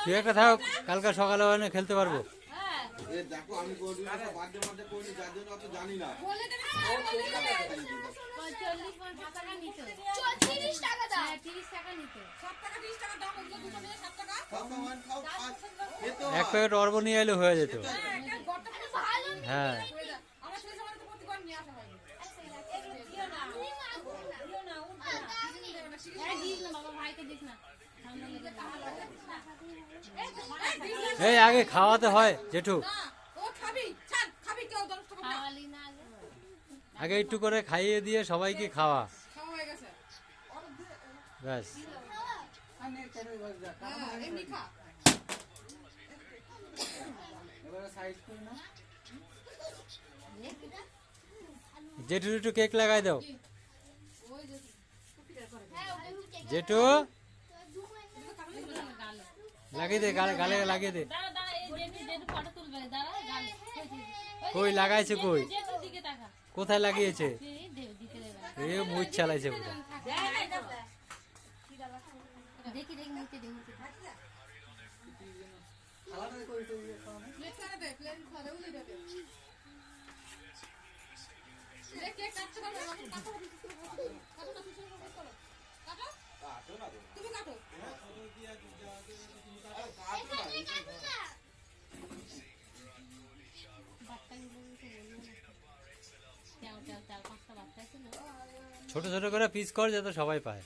তুই একটা থাক, কালকে সকালে ওখানে খেলতে পারবো। দেখো আমি বার্থডে মার্থডে করিনি, যার জন্য অত জানি না। 30 টাকা দাও। 30 টাকা নিতে। 7 টাকা 30 টাকা দাম, ওগুলো দুটো নিয়ে 7 টাকা। এক প্যাকেট অর্ব নিয়ে এলে হয়ে যেত। হ্যাঁ আমার সেই সময় তো প্রতিবার নিয়ে আসা হয়। বাবা ভাইকে দিস না। এই আগে খাওয়াতে হয় জেঠু, আগে একটু করে খাইয়ে দিয়ে সবাইকে খাওয়া, ব্যাস। জেঠু একটু কেক লাগাই দাও, জেঠু লাগিয়ে দে, গালে গালে লাগিয়ে দে। কই লাগাইছে, কই কোথায় লাগিয়েছে? এ মুখ চালাইছে পুরো। ছোট ছোট করে পিস কর যাতে সবাই পায়।